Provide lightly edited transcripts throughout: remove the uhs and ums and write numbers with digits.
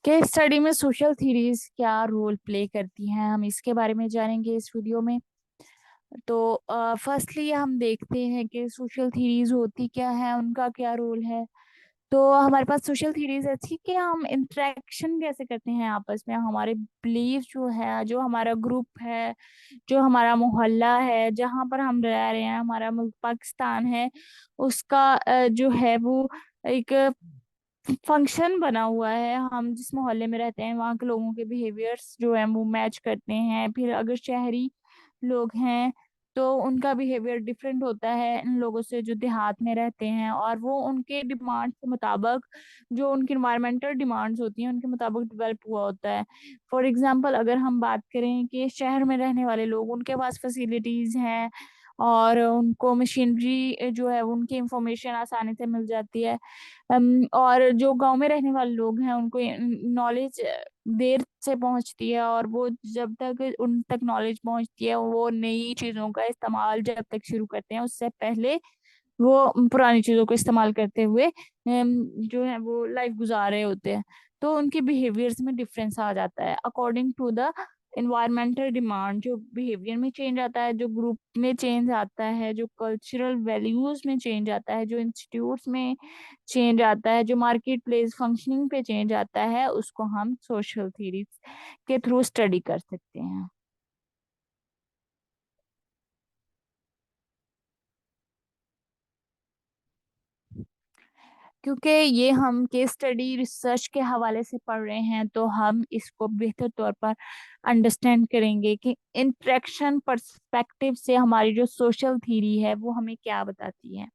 Case study में social theories क्या role play करती हैं, हम इसके बारे में जानेंगे इस वीडियो में। तो फर्स्टली हम देखते हैं कि सोशल थ्योरीज होती क्या है, उनका क्या रोल है। तो हमारे पास सोशल थ्योरीज अच्छी कि हम इंटरेक्शन कैसे करते हैं आपस में, हमारे बिलीव जो है, जो हमारा ग्रुप है, जो हमारा मोहल्ला है, जहाँ पर हम रह रहे हैं, हमारा मुल्क पाकिस्तान है, उसका जो है वो एक फंक्शन बना हुआ है। हम जिस मोहल्ले में रहते हैं वहाँ के लोगों के बिहेवियर्स जो है वो मैच करते हैं। फिर अगर शहरी लोग हैं तो उनका बिहेवियर डिफरेंट होता है इन लोगों से जो देहात में रहते हैं, और वो उनके डिमांड्स के मुताबिक, जो उनकी इन्वायरमेंटल डिमांड्स होती हैं उनके मुताबिक डेवलप हुआ होता है। फॉर एग्जांपल अगर हम बात करें कि शहर में रहने वाले लोग, उनके पास फैसिलिटीज हैं और उनको मशीनरी जो है उनकी इंफॉर्मेशन आसानी से मिल जाती है। और जो गांव में रहने वाले लोग हैं उनको नॉलेज देर से पहुंचती है, और वो जब तक उन तक नॉलेज पहुंचती है वो नई चीजों का इस्तेमाल जब तक शुरू करते हैं उससे पहले वो पुरानी चीजों को इस्तेमाल करते हुए जो है वो लाइफ गुजार रहे होते हैं। तो उनके बिहेवियर्स में डिफरेंस आ जाता है according to the environmental demand. जो बिहेवियर में चेंज आता है, जो ग्रुप में चेंज आता है, जो कल्चरल वैल्यूज में चेंज आता है, जो इंस्टीट्यूट्स में चेंज आता है, जो मार्केट प्लेस फंक्शनिंग पे चेंज आता है, उसको हम सोशल थ्योरीज के थ्रू स्टडी कर सकते हैं। क्योंकि ये हम केस स्टडी रिसर्च के हवाले से पढ़ रहे हैं तो हम इसको बेहतर तौर पर अंडरस्टैंड करेंगे कि इंटरेक्शन पर्सपेक्टिव से हमारी जो सोशल थ्योरी है वो हमें क्या बताती है।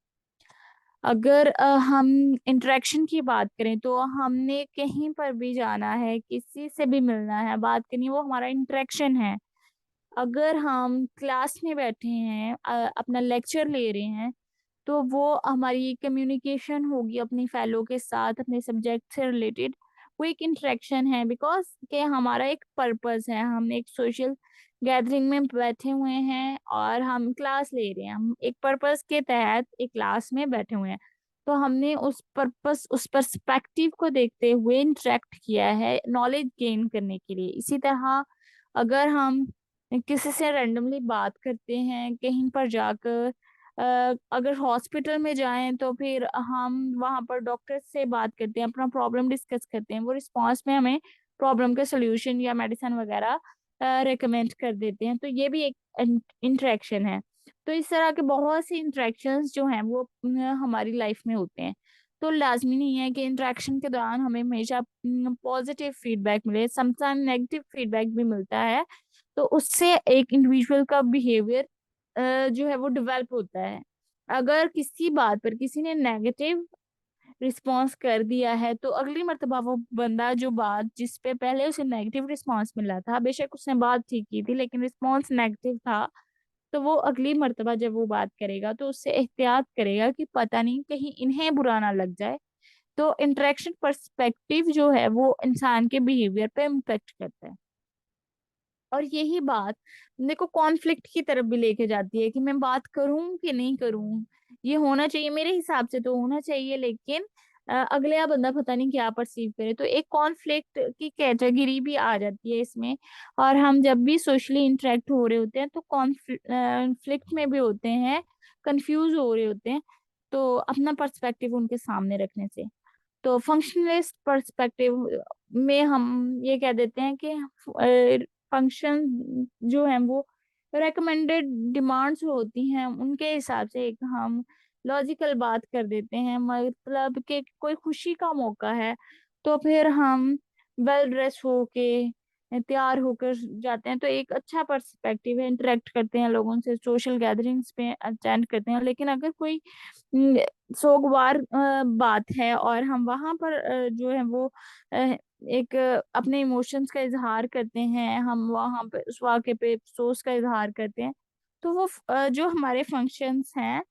अगर हम इंटरेक्शन की बात करें तो हमने कहीं पर भी जाना है, किसी से भी मिलना है, बात करनी है, वो हमारा इंटरेक्शन है। अगर हम क्लास में बैठे हैं, अपना लेक्चर ले रहे हैं, तो वो हमारी कम्युनिकेशन होगी अपनी फेलो के साथ, अपने सब्जेक्ट से रिलेटेड। वो एक इंटरेक्शन है, बिकॉज के हमारा एक पर्पस है, हम एक सोशल गैदरिंग में बैठे हुए हैं और हम क्लास ले रहे हैं, हम एक पर्पस के तहत एक क्लास में बैठे हुए हैं। तो हमने उस पर्पस, उस पर्सपेक्टिव को देखते हुए इंटरेक्ट किया है नॉलेज गेन करने के लिए। इसी तरह अगर हम किसी से रैंडमली बात करते हैं कहीं पर जाकर, अगर हॉस्पिटल में जाएं तो फिर हम वहां पर डॉक्टर से बात करते हैं, अपना प्रॉब्लम डिस्कस करते हैं, वो रिस्पांस में हमें प्रॉब्लम का सोल्यूशन या मेडिसिन वगैरह रेकमेंड कर देते हैं। तो ये भी एक इंटरेक्शन है। तो इस तरह के बहुत से इंटरेक्शंस जो हैं वो हमारी लाइफ में होते हैं। तो लाजमी नहीं है कि इंटरेक्शन के दौरान हमें हमेशा पॉजिटिव फीडबैक मिले, समटाइम नेगेटिव फीडबैक भी मिलता है। तो उससे एक इंडिविजुअल का बिहेवियर जो है वो डेवलप होता है। अगर किसी बात पर किसी ने नेगेटिव रिस्पॉन्स कर दिया है तो अगली मर्तबा वो बंदा, जो बात जिस पे पहले उसे नेगेटिव रिस्पॉन्स मिला था, बेशक उसने बात ठीक की थी लेकिन रिस्पॉन्स नेगेटिव था, तो वो अगली मर्तबा जब वो बात करेगा तो उससे एहतियात करेगा कि पता नहीं कहीं इन्हें बुरा ना लग जाए। तो इंटरेक्शन पर्सपेक्टिव जो है वो इंसान के बिहेवियर पे इम्पेक्ट करता है। और यही बात देखो कॉन्फ्लिक्ट की तरफ भी लेके जाती है कि मैं बात करूं कि नहीं करूं। ये होना चाहिए, मेरे हिसाब से तो होना चाहिए, लेकिन अगला बंदा पता नहीं क्या परसीव करे, तो एक कॉन्फ्लिक्ट की कैटेगरी भी आ जाती है इसमें। और हम जब भी सोशली इंटरेक्ट हो रहे होते हैं तो कॉन्फ्लिक्ट में भी होते हैं, कंफ्यूज हो रहे होते हैं, तो अपना पर्सपेक्टिव उनके सामने रखने से। तो फंक्शनलिस्ट पर्सपेक्टिव में हम ये कह देते हैं कि फंक्शन जो है वो रेकमेंडेड डिमांड्स होती हैं उनके हिसाब से एक हम लॉजिकल बात कर देते हैं। मतलब कि कोई खुशी का मौका है तो फिर हम वेल ड्रेस होके तैयार होकर जाते हैं, तो एक अच्छा पर्सपेक्टिव है, इंटरेक्ट करते हैं लोगों से, सोशल गैदरिंग्स पे अटेंड करते हैं। लेकिन अगर कोई हम्म, सोगवार बात है और हम वहां पर जो है वो एक अपने इमोशंस का इजहार करते हैं, हम वहां पे उस वाक़े पे अफसोस का इजहार करते हैं, तो वो जो हमारे फंक्शंस हैं,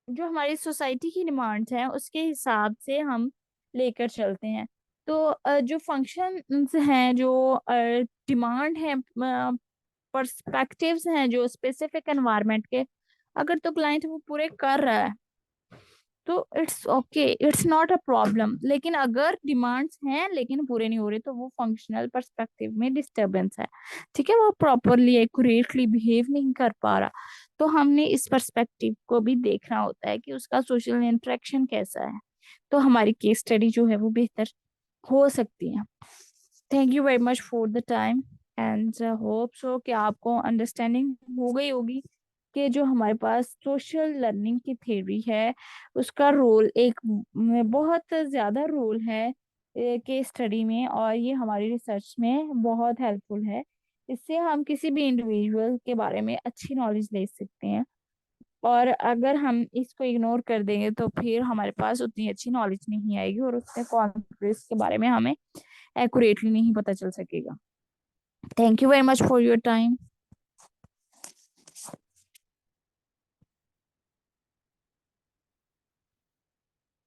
जो हमारी सोसाइटी की डिमांड्स हैं उसके हिसाब से हम लेकर चलते हैं। तो जो फंक्शंस हैं, जो डिमांड है, पर्सपेक्टिव्स हैं जो स्पेसिफिक एनवायरनमेंट के, अगर तो क्लाइंट वो पूरे कर रहा है तो it's okay, it's not a problem. लेकिन अगर डिमांड्स हैं लेकिन पूरे नहीं हो रहे, तो वो फंक्शनल पर्सपेक्टिव में डिस्टरबेंस है। ठीक है, वो प्रॉपरली एक्यूरेटली बिहेव नहीं कर पा रहा। तो हमने इस पर्सपेक्टिव को भी देखना होता है कि उसका सोशल इंटरेक्शन कैसा है, तो हमारी केस स्टडी जो है वो बेहतर हो सकती है। Thank you very much for the time, and hope so कि आपको अंडरस्टैंडिंग हो गई होगी कि जो हमारे पास सोशल लर्निंग की थ्योरी है, उसका रोल एक बहुत ज्यादा रोल है केस स्टडी में, और ये हमारी रिसर्च में बहुत हेल्पफुल है। इससे हम किसी भी इंडिविजुअल के बारे में अच्छी नॉलेज ले सकते हैं। और अगर हम इसको इग्नोर कर देंगे तो फिर हमारे पास उतनी अच्छी नॉलेज नहीं आएगी, और उसके कॉन्फ्लिक्ट्स के बारे में हमें एक्यूरेटली नहीं पता चल सकेगा। Thank you very much for your time.